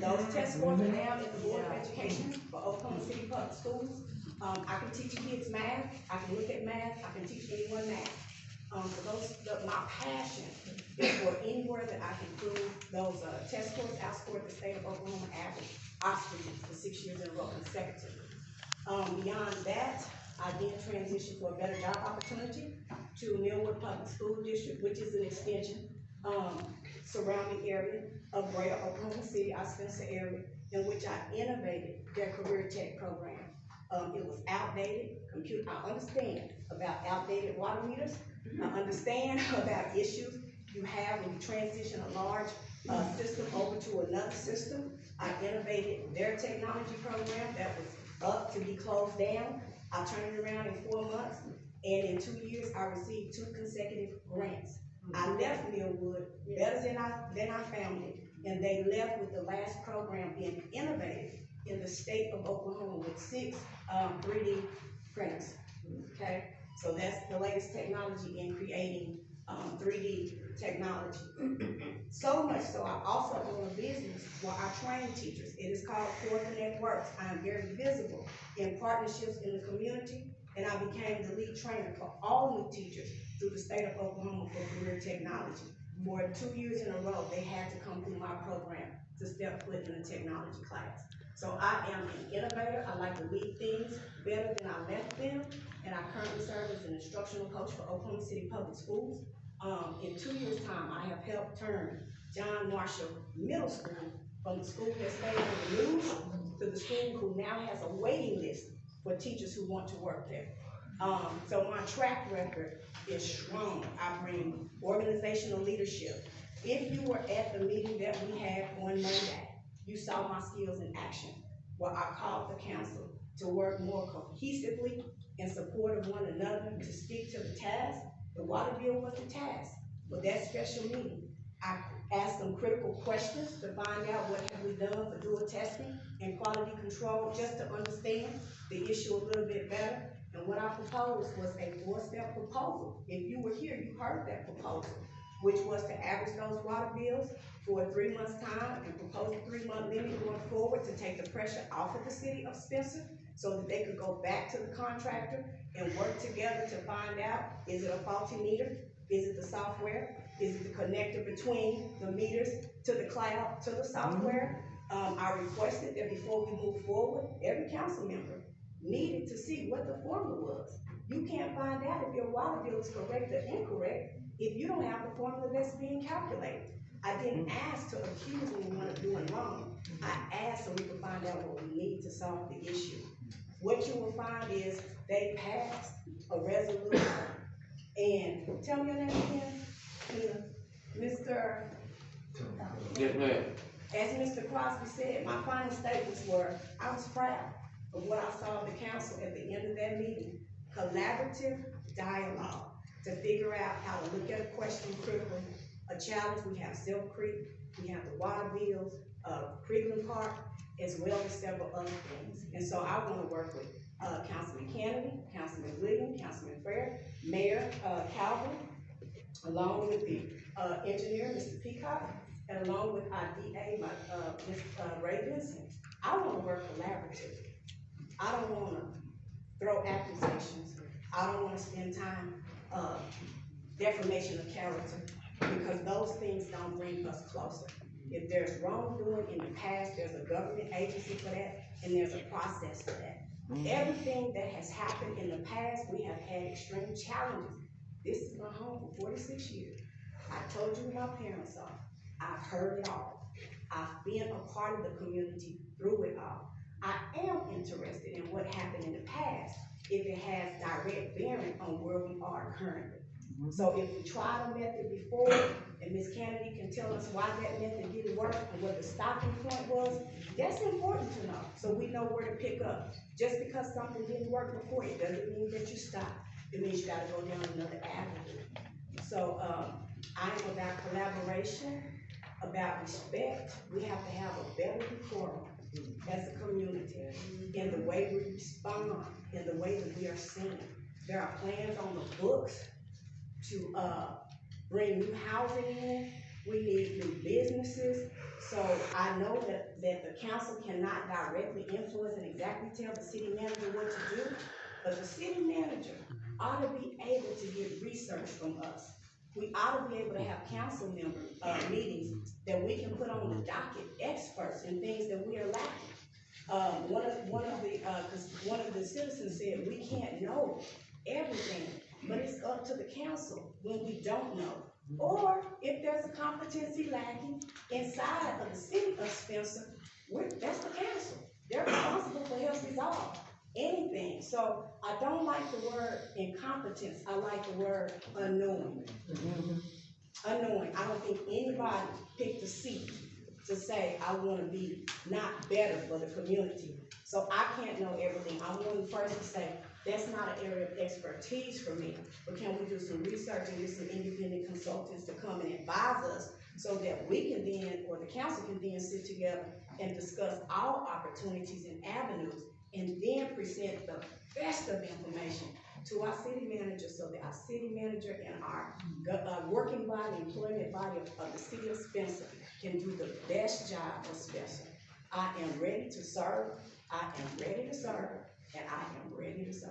Those test scores are now in the Board of Education for Oklahoma City Public Schools. I can teach kids math, I can look at math, I can teach anyone math. My passion is for anywhere that I can prove those test scores outscored the state of Oklahoma average. Oxford for 6 years in a row consecutively. Beyond that, I then transitioned for a better job opportunity to Millwood Public School District, which is an extension surrounding area of greater Oklahoma City, our Spencer area, in which I innovated their career tech program. It was outdated. I understand about outdated water meters. I understand about issues you have when you transition a large system over to another system. I innovated their technology program that was up to be closed down. I turned it around in 4 months, and in 2 years, I received 2 consecutive grants. I left Millwood better than I found it, and they left with the last program being innovative in the state of Oklahoma with 6 3D printers. Okay, so that's the latest technology in creating 3D technology. So much so, I also own a business where I train teachers. It is called Core Connect Works. I am very visible in partnerships in the community, and I became the lead trainer for all new teachers through the state of Oklahoma for career technology. For 2 years in a row, they had to come through my program to step foot in a technology class. So I am an innovator. I like to lead things better than I left them, and I currently serve as an instructional coach for Oklahoma City Public Schools. In 2 years' time, I have helped turn John Marshall Middle School from the school that stayed on the news to the school who now has a waiting list for teachers who want to work there. So my track record is strong. I bring organizational leadership. If you were at the meeting that we had on Monday, you saw my skills in action, where I called the council to work more cohesively in support of one another, to stick to the task. The water bill was the task. But that special meeting, I asked them critical questions to find out what have we done for dual testing and quality control, just to understand the issue a little bit better. And what I proposed was a 4-step proposal. If you were here, you heard that proposal, which was to average those water bills for 3 months' time and propose a 3-month limit going forward to take the pressure off of the city of Spencer so that they could go back to the contractor and work together to find out, is it a faulty meter? Is it the software? Is it the connector between the meters to the cloud, to the software? I requested that before we move forward, every council member needed to see what the formula was. You can't find out if your water bill is correct or incorrect if you don't have the formula that's being calculated. I didn't ask to accuse anyone of doing wrong. I asked so we could find out what we need to solve the issue. What you will find is they passed a resolution. And tell me your name again, Mr. Yes, ma'am. As Mr. Crosby said, my final statements were, I was proud of what I saw the council at the end of that meeting. Collaborative dialogue to figure out how to look at a question critically. A challenge, we have Silver Creek, we have the water bills, Creekland Park, as well as several other things. And so I want to work with Councilman Kennedy, Councilman Williams, Councilman Fair, Mayor Calvin, along with the engineer, Mr. Peacock, and along with our DA, Ms. Ray Vincent. I want to work collaboratively. I don't want to throw accusations. I don't want to spend time defamation of character, because those things don't bring us closer. If there's wrongdoing in the past, there's a government agency for that, and there's a process for that. Everything that has happened in the past, we have had extreme challenges. This is my home for 46 years. I told you who my parents are. I've heard it all. I've been a part of the community through it all. I am interested in what happened in the past if it has direct bearing on where we are currently. So if we tried a method before, and Ms. Kennedy can tell us why that method didn't work and what the stopping point was, that's important to know, so we know where to pick up. Just because something didn't work before, it doesn't mean that you stop. It means you gotta go down another avenue. So I am about collaboration, about respect. We have to have a better decorum as a community in the way we respond, in the way that we are seen. There are plans on the books to bring new housing in. we need new businesses. So I know that the council cannot directly influence and exactly tell the city manager what to do, but the city manager ought to be able to get research from us. We ought to be able to have council member, meetings that we can put on the docket, experts in things that we are lacking. One of the citizens said, we can't know everything, but it's up to the council when we don't know. Or if there's a competency lacking inside of the city of Spencer, that's the council. They're responsible for help resolve anything. So I don't like the word incompetence. I like the word unknowing. Unknowing. I don't think anybody picked a seat to say, I want to be not better for the community. So I can't know everything. I'm one first to say, that's not an area of expertise for me. But can we do some research and get some independent consultants to come and advise us so that we can then, or the council can then sit together and discuss our opportunities and avenues and then present the best of information to our city manager so that our city manager and our working body, employment body of the city of Spencer can do the best job for Spencer. I am ready to serve. I am ready to serve. And I am ready to serve.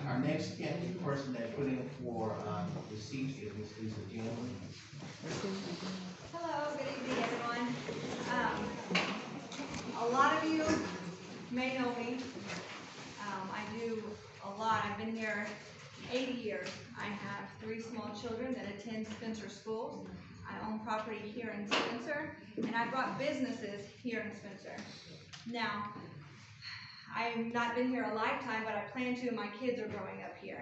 Our next candidate person that put in for the seat is Ms. Lisa Gentleman. Hello, good evening, everyone. A lot of you may know me. I do a lot. I've been here 80 years. I have 3 small children that attend Spencer schools. I own property here in Spencer, and I brought businesses here in Spencer. Now, I've not been here a lifetime, but I plan to. My kids are growing up here.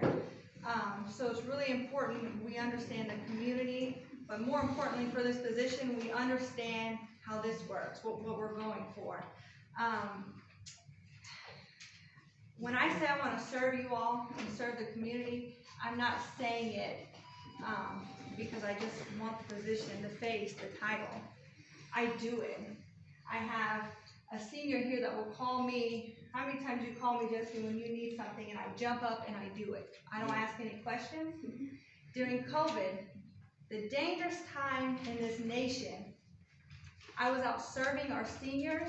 So it's really important we understand the community, but more importantly for this position, we understand how this works, what we're going for. When I say I want to serve you all and serve the community, I'm not saying it because I just want the position, the face, the title. I do it. I have a senior here that will call me. How many times you call me, Jesse, when you need something, and I jump up and I do it. I don't ask any questions. During COVID, the dangerous time in this nation, I was out serving our seniors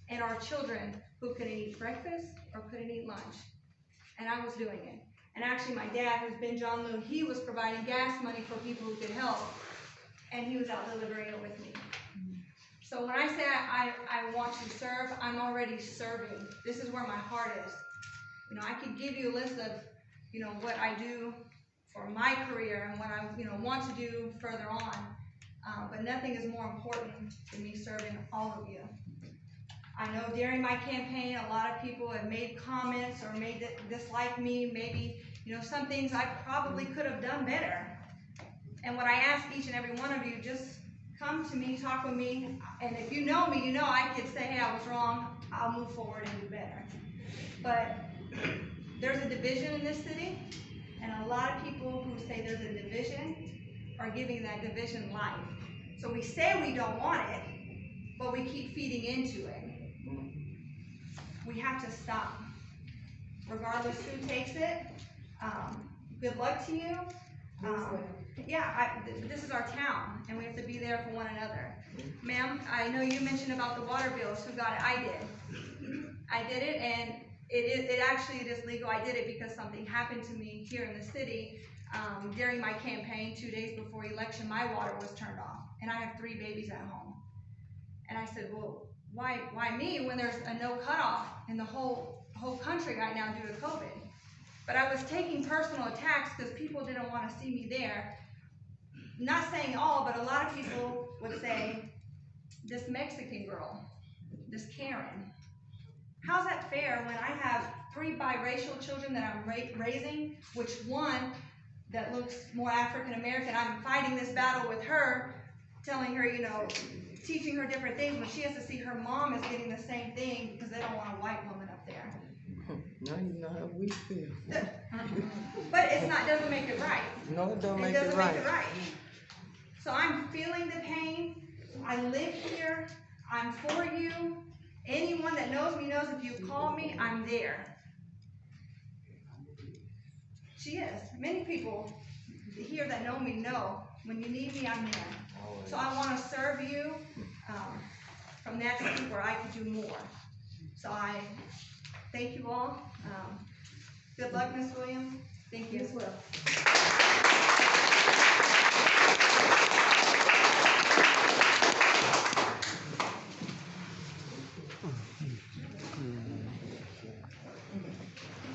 and our children who couldn't eat breakfast or couldn't eat lunch. And I was doing it. And actually my dad, who's been John Lou, he was providing gas money for people who could help. And he was out delivering it with me. So when I say I want to serve, I'm already serving. This is where my heart is. You know, I could give you a list of, you know, what I do for my career and what I, you know, want to do further on. But nothing is more important than me serving all of you. I know during my campaign, a lot of people have made comments or made dislike me. Maybe, you know, some things I probably could have done better. And what I ask each and every one of you, just come to me, talk with me, and if you know me, you know I could say, hey, I was wrong, I'll move forward and do better. But there's a division in this city, and a lot of people who say there's a division are giving that division life. So we say we don't want it, but we keep feeding into it. We have to stop. Regardless who takes it, good luck to you. This is our town, and we have to be there for one another. Ma'am, I know you mentioned about the water bills. Who got it? I did. I did it, and it actually is legal. I did it because something happened to me here in the city during my campaign. 2 days before election, my water was turned off, and I have 3 babies at home. And I said, well, why me when there's a no cutoff in the whole country right now due to COVID? But I was taking personal attacks because people didn't want to see me there. Not saying all, but a lot of people would say, this Mexican girl, this Karen, how's that fair when I have 3 biracial children that I'm raising, which one that looks more African-American, I'm fighting this battle with her, telling her, you know, teaching her different things when she has to see her mom is getting the same thing because they don't want a white woman up there. Now you know how we feel. But it's not, doesn't make it right. No, it don't It make doesn't it make it right. right. So I'm feeling the pain. I live here. I'm for you. Anyone that knows me knows if you call me, I'm there. She is. Many people here that know me know when you need me, I'm there. So I want to serve you from that seat where I can do more. So I thank you all. Good luck, Miss Williams. Thank you. As well.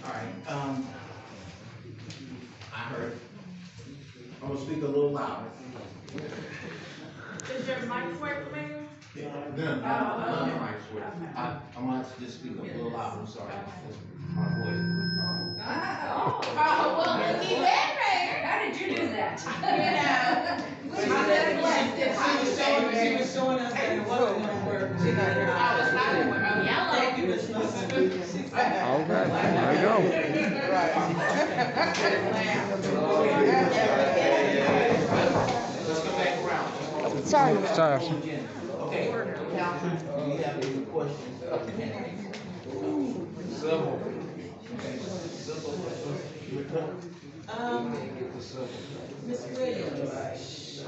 All right, I heard, I'm gonna speak a little louder. Is your mic work, Mayor? I'm gonna just speak a little louder, I'm sorry. My voice. Oh, well, he did, Mayor. How did you do that? She was showing us that it wasn't gonna work. She got her. Yellow. Thank you, Ms. Wilson. All right, there you go. Let's come back around. Sorry. Okay, do you have any questions of the candidate? Ms. Williams,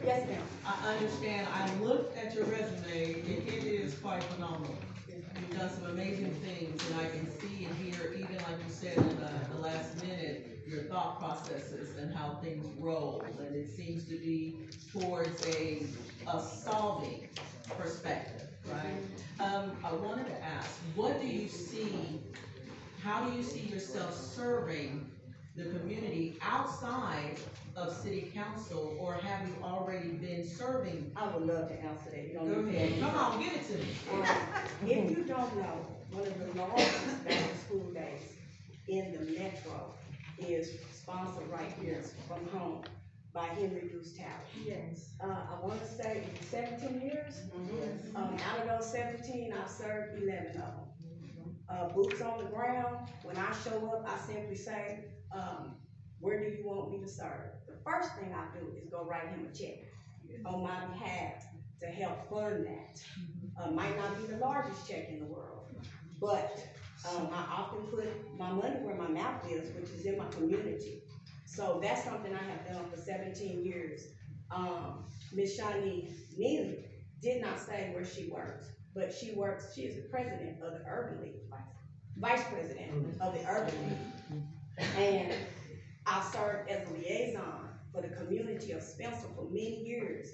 Yes, ma'am. I understand, I looked at your resume, and it is quite phenomenal. You've done some amazing things, and I can see and hear, even like you said in the last minute, your thought processes and how things roll, and it seems to be towards a solving perspective, right? I wanted to ask, what do you see, how do you see yourself serving the community outside of city council, or have you already been serving? I would love to answer that. You don't Go need to- ahead, come on, give it to me. If you don't know, one of the largest back to school days in the metro is sponsored right here from home by Henry Deuce Tower. Yes. I wanna say 17 years. Out of those 17, I've served 11 of them. Boots on the ground, when I show up, I simply say, where do you want me to serve? The first thing I do is go write him a check on my behalf to help fund that. Might not be the largest check in the world, but I often put my money where my mouth is, which is in my community. So that's something I have done for 17 years. Ms. Shawnee Neely did not say where she works, but she is the president of the Urban League, vice president of the Urban League. And I served as a liaison for the community of Spencer for many years.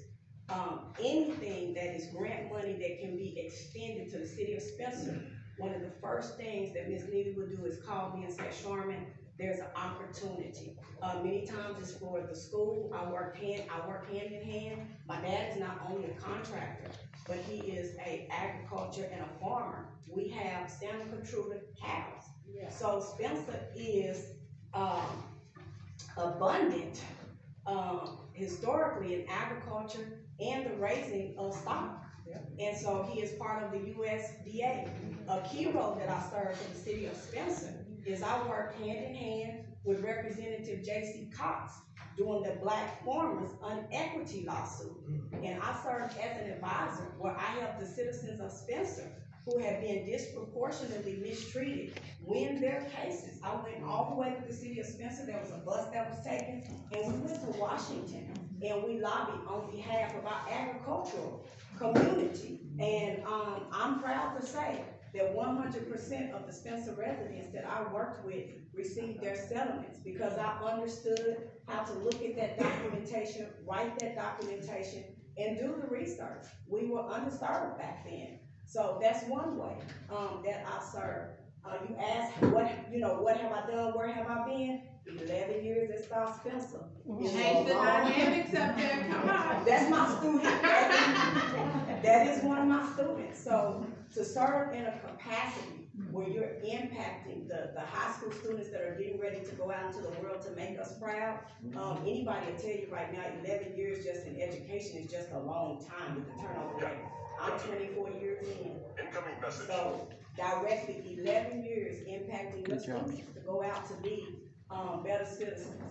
Anything that is grant money that can be extended to the city of Spencer, one of the first things that Ms. Neely would do is call me and say, Sharman, there's an opportunity. Many times it's for the school. I work hand in hand. My dad is not only a contractor, but he is a agriculture and a farmer. We have Santa Gertruda cows. So Spencer is abundant historically in agriculture and the raising of stock. And so he is part of the USDA. A key role that I serve in the city of Spencer is I work hand in hand with Representative J.C. Cox doing the Black Farmers Unequity lawsuit. And I serve as an advisor where I help the citizens of Spencer who have been disproportionately mistreated win their cases. I went all the way to the city of Spencer. There was a bus that was taken, and we went to Washington, and we lobbied on behalf of our agricultural community. And I'm proud to say that 100% of the Spencer residents that I worked with received their settlements because I understood how to look at that documentation, write that documentation, and do the research. We were underserved back then. So that's one way that I serve. You ask what have I done, where have I been? 11 years at South Spencer. Change the dynamics up there, come on. That's my student. That is one of my students. So to serve in a capacity where you're impacting the high school students that are getting ready to go out into the world to make us proud, anybody will tell you right now, 11 years just in education is just a long time with the turnover rate. I'm 24 years in. So directly 11 years impacting the students to go out to be, better citizens.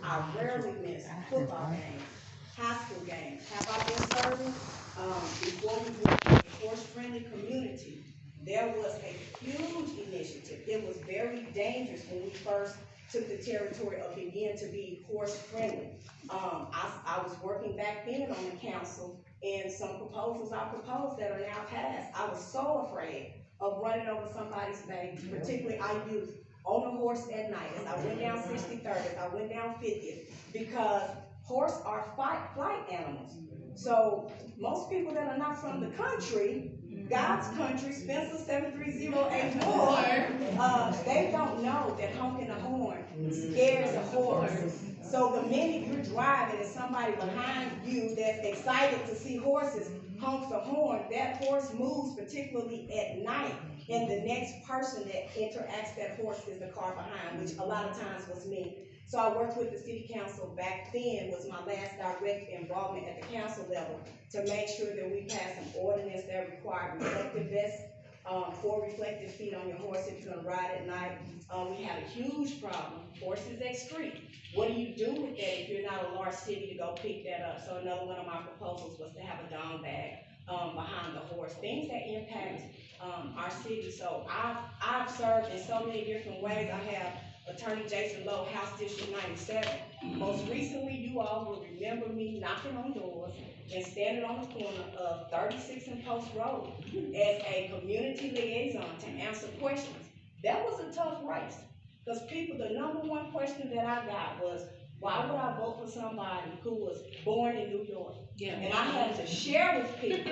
I rarely miss football games, high school games. Have I been serving? Before we went to a horse-friendly community, there was a huge initiative. It was very dangerous when we first took the territory of beginning to be horse-friendly. I was working back then on the council, and some proposals I proposed that are now passed. I was so afraid of running over somebody's baby, particularly our youth, on a horse at night. As I went down 63rd, as I went down 50th, because horses are flight animals. So most people that are not from the country, God's country, Spencer 73084, they don't know that honking the horn scares a horse. So the minute you're driving and somebody behind you that's excited to see horses honks the horn, that horse moves, particularly at night, and the next person that interacts that horse is the car behind, which a lot of times was me. So I worked with the city council back then, was my last direct involvement at the council level, to make sure that we passed some ordinance that required reflective vests, 4 reflective feet on your horse if you're gonna ride at night. We had a huge problem. Horses at street. What do you do with that if you're not a large city to go pick that up? So another one of my proposals was to have a down bag behind the horse. Things that impact our city. So I've served in so many different ways. I have Attorney Jason Lowe, House District 97. Most recently, you all will remember me knocking on doors and standing on the corner of 36 and Post Road as a community liaison to answer questions. That was a tough race, because the number one question that I got was, why would I vote for somebody who was born in New York? And I had to share with people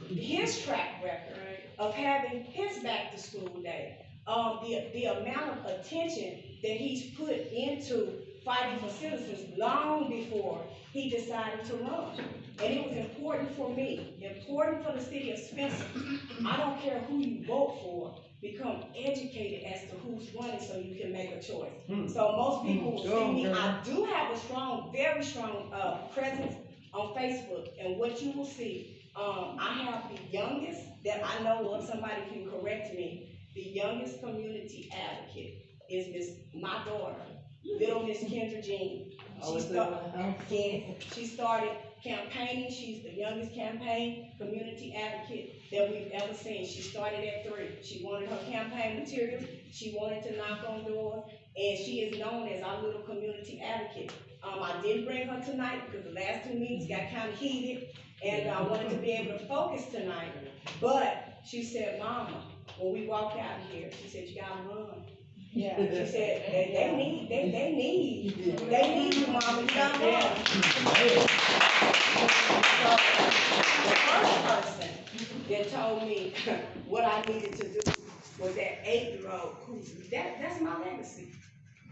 his track record of having his back to school day. The amount of attention that he's put into fighting for citizens long before he decided to run. And it was important for me, important for the city of Spencer. I don't care who you vote for, become educated as to who's running so you can make a choice. So most people will see me. I do have a strong, very strong presence on Facebook, and what you will see, I have the youngest that I know of, somebody can correct me, the youngest community advocate is my daughter, little Miss Kendra Jean. She started campaigning. She's the youngest campaign community advocate that we've ever seen. She started at 3. She wanted her campaign materials. She wanted to knock on doors, and she is known as our little community advocate. I didn't bring her tonight because the last 2 meetings got kind of heated, and I wanted to be able to focus tonight. But she said, Mama, when we walked out of here, she said, you gotta run. Yeah. She said, they need you, Mama, you gotta run. The first person that told me what I needed to do was that 8-year-old Kuzi. That's my legacy.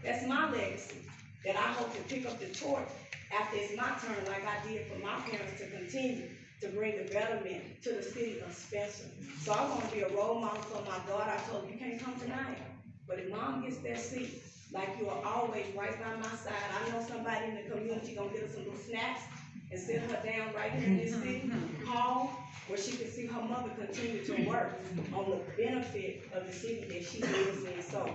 That's my legacy. That I hope to pick up the torch after it's my turn, like I did for my parents, to continue to bring the betterment to the city of Spencer. So I want to be a role model for my daughter. I told her, you can't come tonight, but if Mom gets that seat, like you are always right by my side. I know somebody in the community gonna get her some little snacks and sit her down right here in this city hall, where she can see her mother continue to work on the benefit of the city that she lives in. So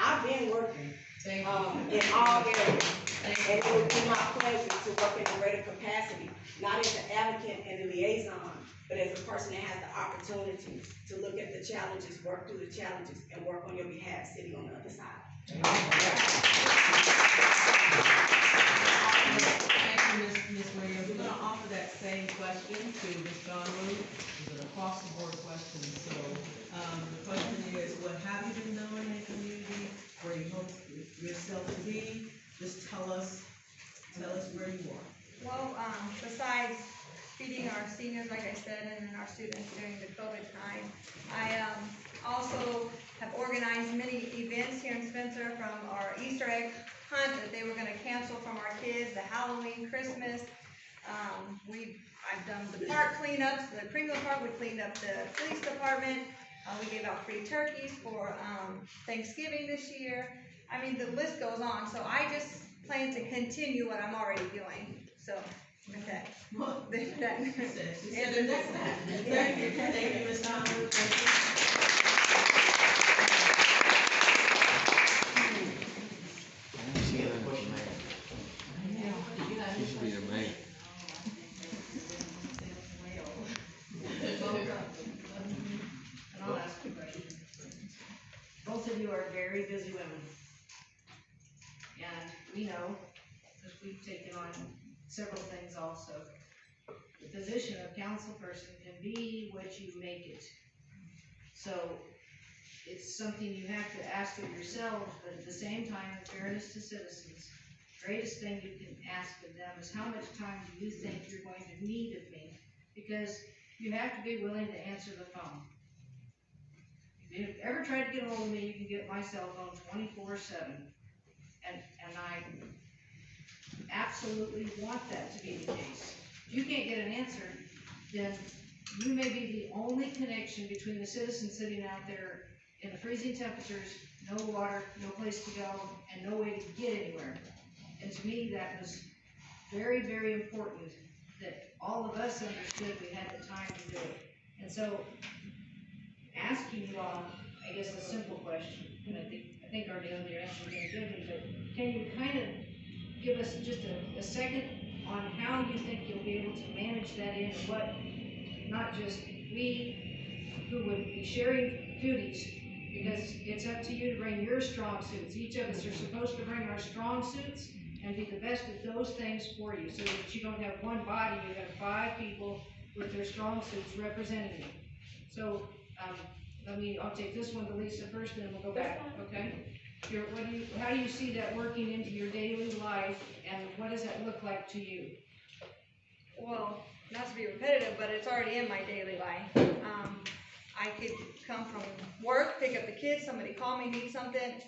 I've been working in all areas, and it would be my pleasure to work in a greater capacity, not as an advocate and a liaison, but as a person that has the opportunity to look at the challenges, work through the challenges, and work on your behalf, sitting on the other side. Thank you, Ms. Williams. We're gonna offer that same question to Ms. John Root. It's an across the board question. So, the question is, what have you been doing in the community? Where you hope yourself to be? Just tell us where you are. Well, besides feeding our seniors, like I said, and our students during the COVID time, I also have organized many events here in Spencer, from our Easter egg hunt that they were going to cancel from our kids, the Halloween, Christmas. I've done the park cleanups, the Pringle Park. We cleaned up the police department. We gave out free turkeys for Thanksgiving this year. I mean, the list goes on. So I just plan to continue what I'm already doing. So with that, Thank you, Ms. John Root. very busy women. And we know, because we've taken on several things also. The position of council person can be what you make it. So, it's something you have to ask of yourselves, but at the same time, in fairness to citizens, greatest thing you can ask of them is how much time do you think you're going to need of me? Because you have to be willing to answer the phone. If you've ever tried to get ahold of me, you can get my cell phone 24/7. And I absolutely want that to be the case. If you can't get an answer, then you may be the only connection between the citizens sitting out there in the freezing temperatures, no water, no place to go, and no way to get anywhere. And to me, that was very, very important that all of us understood we had the time to do it. And so, asking you all, I guess, a simple question, and I think our other answer is going to give me, but can you kind of give us just a second on how you think you'll be able to manage that in, and what, not just we who would be sharing duties, because it's up to you to bring your strong suits. Each of us are supposed to bring our strong suits and be the best at those things for you, so that you don't have one body, you have 5 people with their strong suits representing you. So, I'll take this one to Lisa first, and then we'll go back, okay? How do you see that working into your daily life, and what does that look like to you? Well, not to be repetitive, but it's already in my daily life. I could come from work, pick up the kids, somebody call me, need something.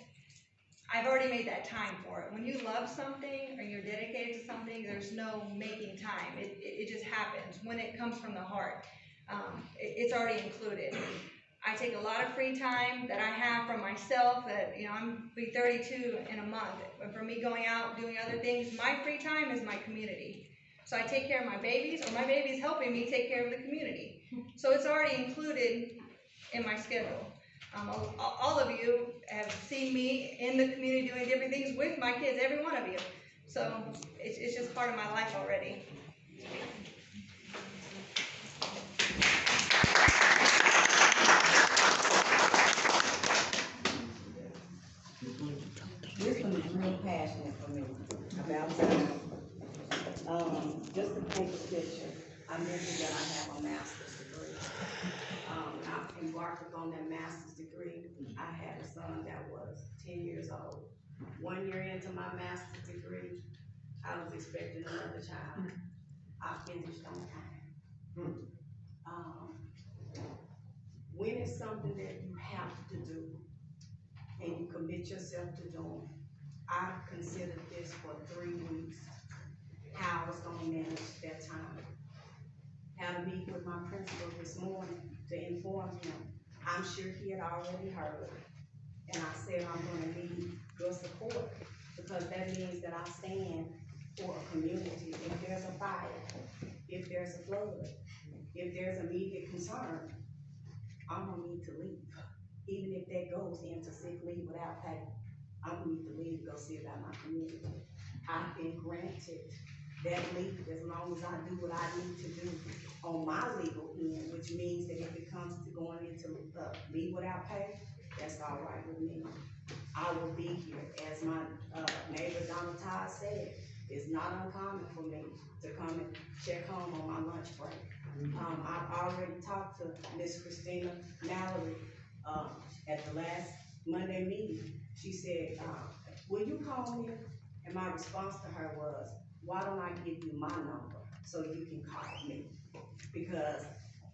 I've already made that time for it. When you love something or you're dedicated to something, there's no making time. It just happens when it comes from the heart. It's already included. I take a lot of free time that I have from myself. That I'm be 32 in a month. And for me going out doing other things, my free time is my community. So I take care of my babies, or my baby's helping me take care of the community. So it's already included in my schedule. All of you have seen me in the community doing different things with my kids, every one of you. So it's just part of my life already. This one is real passionate for me about time. Just to paint a picture, I mentioned that I have a master's degree. I embarked upon that master's degree. I had a son that was 10 years old. 1 year into my master's degree, I was expecting another child. I finished on time. When it's something that you have to do, and you commit yourself to doing, I considered this for 3 weeks, how I was gonna manage that time. Had a meeting with my principal this morning to inform him. I'm sure he had already heard. And I said I'm gonna need your support, because that means that I stand for a community. If there's a fire, if there's a flood, if there's immediate concern, I'm gonna need to leave. Even if that goes into sick leave without pay, I'm gonna need to leave to go see about my community. I've been granted that leave as long as I do what I need to do on my legal end, which means that if it comes to going into leave without pay, that's all right with me. I will be here. As my neighbor Donald Todd said, it's not uncommon for me to come and check home on my lunch break. I've already talked to Miss Christina Mallory at the last Monday meeting. She said, will you call me? And my response to her was, why don't I give you my number so you can call me? Because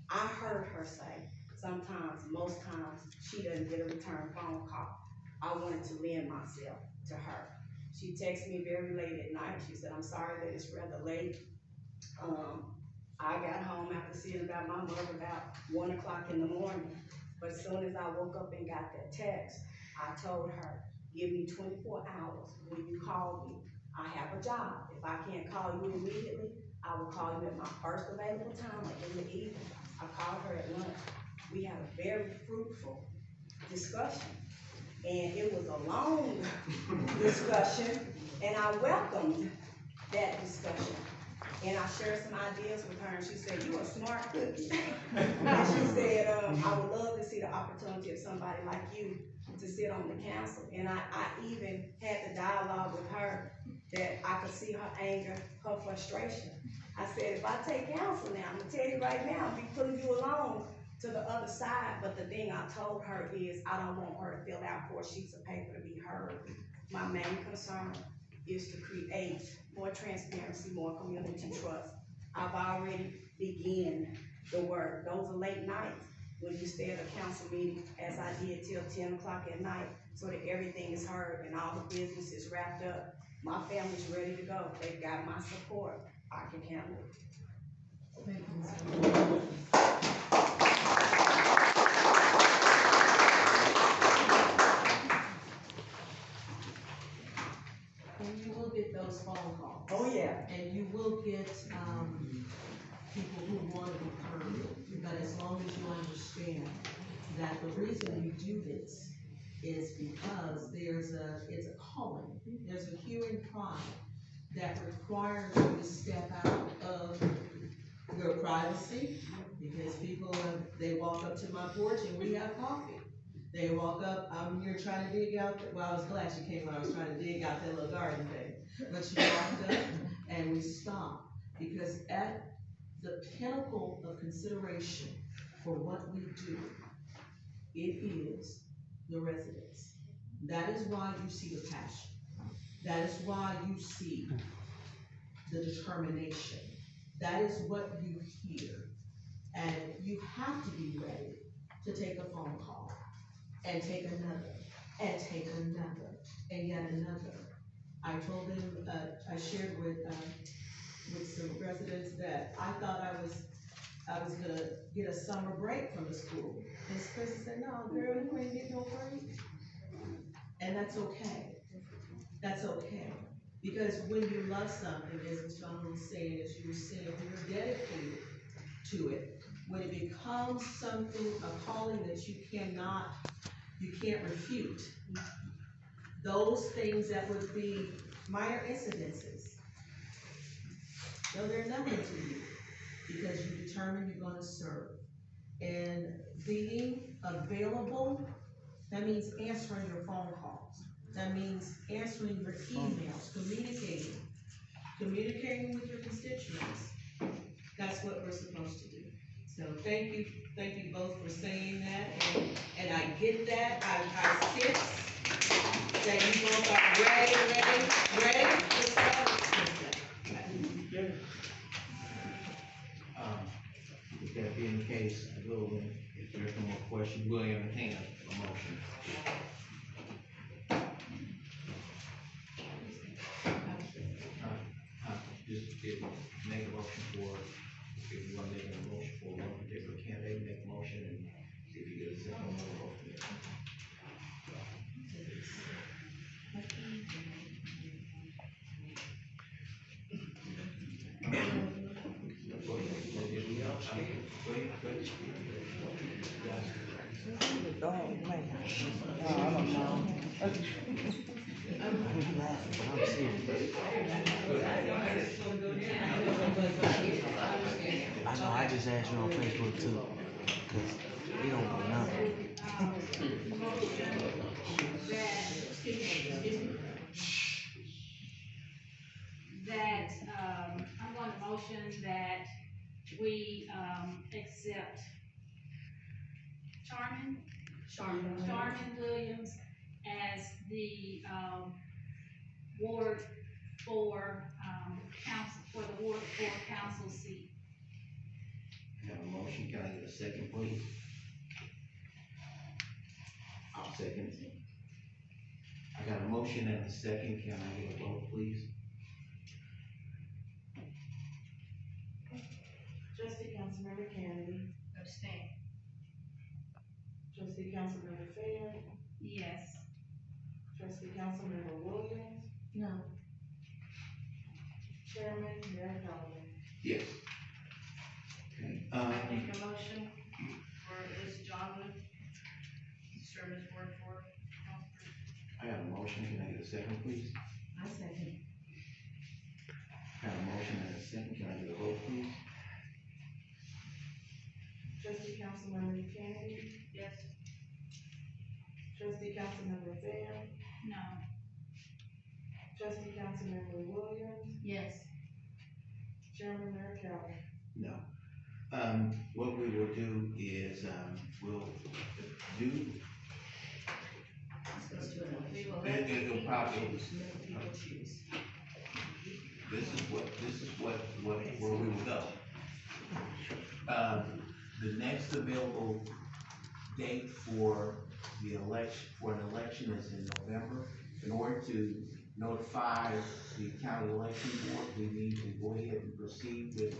I heard her say, sometimes, most times, she doesn't get a return phone call. I wanted to lend myself to her. She texted me very late at night. She said, I'm sorry that it's rather late. I got home after seeing about my mother about 1 o'clock in the morning. But as soon as I woke up and got that text, I told her, give me 24 hours. When you call me, I have a job. If I can't call you immediately, I will call you at my first available time, like in the evening. I called her at lunch. We had a very fruitful discussion. And it was a long discussion, and I welcomed that discussion. And I shared some ideas with her, and she said, "You a smart cookie." And she said, "I would love to see the opportunity of somebody like you to sit on the council." And I even had the dialogue with her that I could see her anger, her frustration. I said, "If I take council now, I'm gonna tell you right now, I'll be putting you along to the other side." But the thing I told her is, I don't want her to fill out 4 sheets of paper to be heard. My main concern is to create more transparency, more community trust. I've already begun the work. Those are late nights when you stay at a council meeting, as I did till 10 o'clock at night, so that everything is heard and all the business is wrapped up. My family's ready to go. They've got my support. I can handle it. Thank you, Ms. And you will get those phone calls. Oh, yeah. And you will get, people who want to be heard, but as long as you understand that the reason you do this is because it's a calling, there's a hue and cry that requires you to step out of your privacy, because people, they walk up to my porch and we have coffee. They walk up, I'm here trying to dig out, well, I was glad you came when I was trying to dig out that little garden thing. But you walked up and we stopped, because at the pinnacle of consideration for what we do, it is the residents. That is why you see the passion. That is why you see the determination. That is what you hear. And you have to be ready to take a phone call, and take another, and take another, and yet another. I told them, I shared with some residents that I thought I was gonna get a summer break from the school. And this person said, "No, girl, you ain't getting no break." And that's okay. That's okay. Because when you love something, as Ms. John was saying, as you were saying, when you're dedicated to it, when it becomes something, a calling that you can't refute, those things that would be minor incidences, no, they're nothing to you, because you determine you're gonna serve. And being available, that means answering your phone calls. That means answering your emails, communicating with your constituents. That's what we're supposed to do. So thank you both for saying that, and I get that, I sense that you both are ready to start. If that being the case, I will, if there's no more questions, we'll entertain a motion. Just make a motion for, if you want to make a motion for one particular candidate, make a motion and see if you get a second one. I know, I just asked you on Facebook too, cause we don't know nothing. I'm going to motion that we, accept Charmin Williams as the, Ward 4, council, for the Ward 4 council seat. I have a motion, can I get a second, please? I'll second. I got a motion and a second, can I get a vote, please? Trustee Councilmember Kennedy. Abstain. Trustee Councilmember Fair. Yes. Trustee Councilmember Williams. No. Chairman Mayor Collins. Yes. Okay, I make a motion for this John Wood to serve as Ward 4 council. I have a motion, can I get a second, please? I second. I have a motion and a second, can I Trustee Councilmember Kennedy, Yes. Trustee Councilmember Fair, No. Trustee Councilmember Williams, Yes. Chairman Mayor Calvin. No. What we will do is, we'll do, We will it'll probably, this is what, where we will go. The next available date for the election, for an election is in November. In order to notify the county election board, we need to go ahead and proceed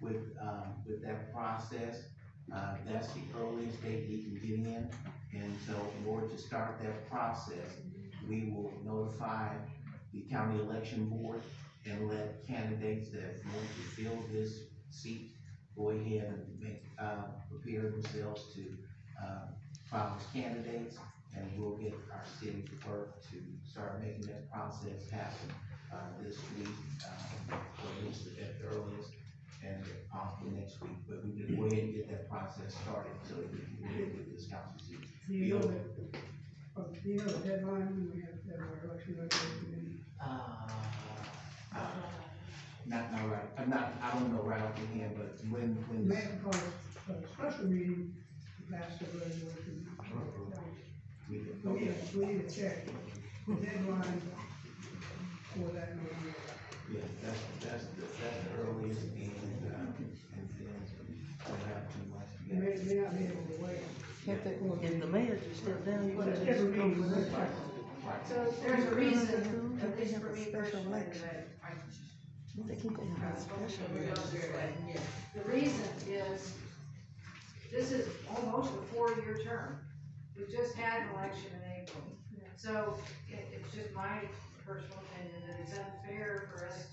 with that process. That's the earliest date we can get in. And so in order to start that process, we will notify the county election board and let candidates that want to fill this seat go ahead and make, prepare themselves to, file as candidates. And we'll get our city clerk to start making that process happen, this week, or at least at the earliest, and possibly next week. But we can go ahead and get that process started so that we can get this council seat. Do you know the deadline when we have to have our election committee? Not right, I don't know right off the hand, but when May have called a special meeting to pass the resolution. we We need to check the deadline for that meeting. yeah, that's the earliest, and then we'll have too much to They get. may not be able to wait. If the mayor just stepped down, you But would every meeting was this time. So there's a reason, at least for me personally, that I, the reason is, this is almost a 4-year term. We just had an election in April. So it's just my personal opinion that it's unfair for us to